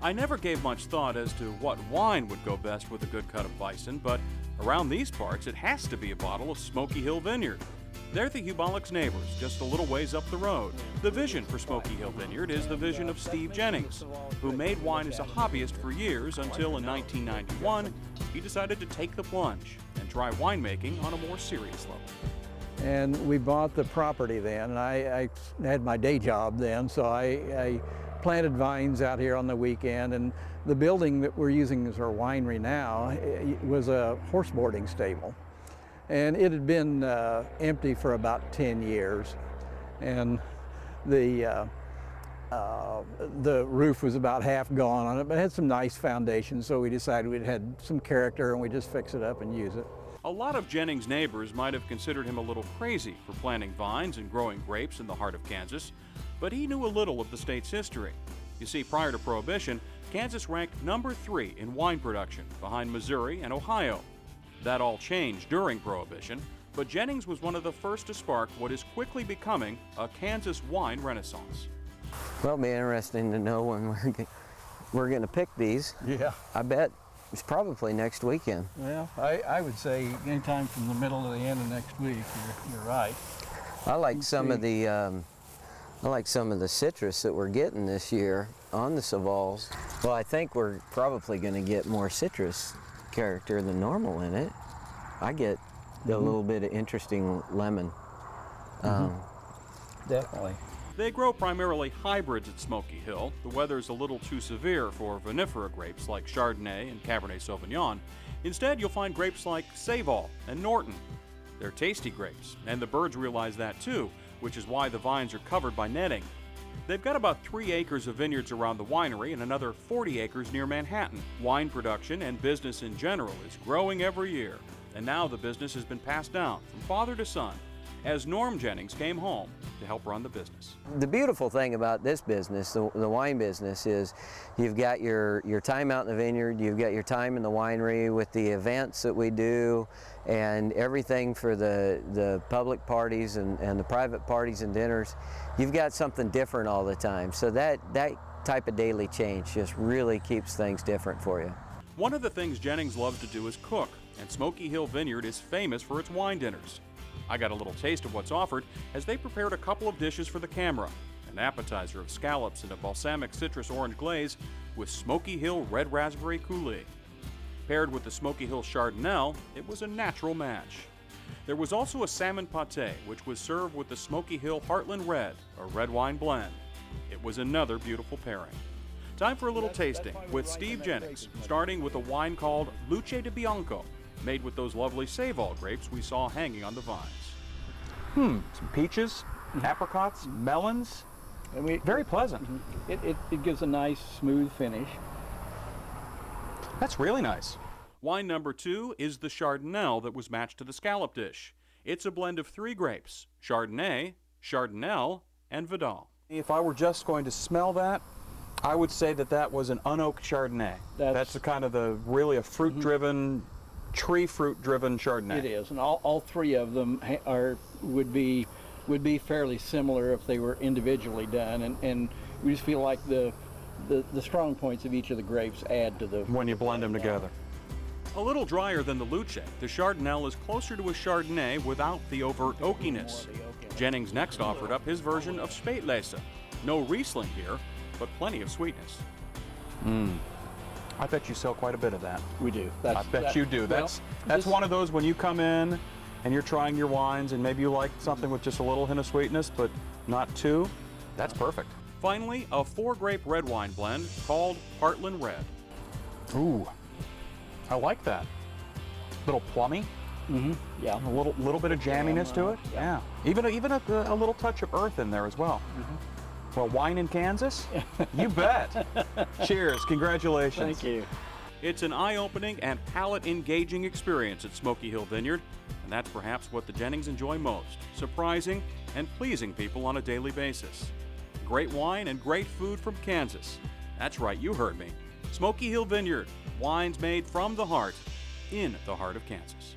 I never gave much thought as to what wine would go best with a good cut of bison, but around these parts it has to be a bottle of Smoky Hill Vineyard. They're the Hubolics' neighbors, just a little ways up the road. The vision for Smoky Hill Vineyard is the vision of Steve Jennings, who made wine as a hobbyist for years until in 1991 he decided to take the plunge and try winemaking on a more serious level. And we bought the property then, and I had my day job then, so I planted vines out here on the weekend, and the building that we're using as our winery now was a horse boarding stable. And it had been empty for about 10 years. And the roof was about half gone on it, but it had some nice foundations, so we decided we'd had some character and we just fix it up and use it. A lot of Jennings' neighbors might have considered him a little crazy for planting vines and growing grapes in the heart of Kansas, but he knew a little of the state's history. You see, prior to Prohibition, Kansas ranked number 3 in wine production, behind Missouri and Ohio. That all changed during Prohibition, but Jennings was one of the first to spark what is quickly becoming a Kansas wine renaissance. Well, it'll be interesting to know when we're going to pick these. Yeah. I bet it's probably next weekend. Well, I would say anytime from the middle to the end of next week. You're right. I like some of the citrus that we're getting this year on the Savals. Well, I think we're probably going to get more citrus character than normal in it. I get a little bit of interesting lemon. Definitely. They grow primarily hybrids at Smoky Hill. The weather's a little too severe for vinifera grapes like Chardonnay and Cabernet Sauvignon. Instead, you'll find grapes like Seyval and Norton. They're tasty grapes, and the birds realize that too, which is why the vines are covered by netting. They've got about 3 acres of vineyards around the winery and another 40 acres near Manhattan. Wine production and business in general is growing every year, and now the business has been passed down from father to son as Norm Jennings came home to help run the business. The beautiful thing about this business, the wine business, is you've got your time out in the vineyard, you've got your time in the winery with the events that we do, and everything for the public parties and the private parties and dinners. You've got something different all the time. So that type of daily change just really keeps things different for you. One of the things Jennings loves to do is cook, and Smoky Hill Vineyard is famous for its wine dinners. I got a little taste of what's offered as they prepared a couple of dishes for the camera. An appetizer of scallops in a balsamic citrus orange glaze with Smoky Hill red raspberry coulis. Paired with the Smoky Hill Chardonnay, it was a natural match. There was also a salmon pâté, which was served with the Smoky Hill Heartland Red, a red wine blend. It was another beautiful pairing. Time for a little tasting with Steve Jennings, starting with a wine called Luce di Bianco, made with those lovely Seyval grapes we saw hanging on the vines. Some peaches, apricots, melons. And very pleasant. It gives a nice, smooth finish. That's really nice. Wine number 2 is the Chardonnay that was matched to the scallop dish. It's a blend of 3 grapes, Chardonnay, Chardonnay, and Vidal. If I were just going to smell that, I would say that was an unoaked Chardonnay. That's the kind of really a fruit-driven, tree fruit-driven Chardonnay. It is, and all 3 of them would be fairly similar if they were individually done, and we just feel like the strong points of each of the grapes add to the... when you blend them together. A little drier than the Luce, the Chardonnay is closer to a Chardonnay without the overt oakiness. Jennings next offered up his version of Spätlese. No Riesling here, but plenty of sweetness. I bet you sell quite a bit of that. We do. I bet you do. That's one of those when you come in and you're trying your wines and maybe you like something with just a little hint of sweetness, but not too. That's perfect. Finally, a 4-grape red wine blend called Heartland Red. Ooh, I like that. A little plummy. Yeah. A little bit of jamminess to it. Yeah. Even a little touch of earth in there as well. Well, wine in Kansas? You bet. Cheers. Congratulations. Thank you. It's an eye-opening and palate-engaging experience at Smoky Hill Vineyard, and that's perhaps what the Jennings enjoy most, surprising and pleasing people on a daily basis. Great wine and great food from Kansas. That's right, you heard me. Smoky Hill Vineyard, wines made from the heart, in the heart of Kansas.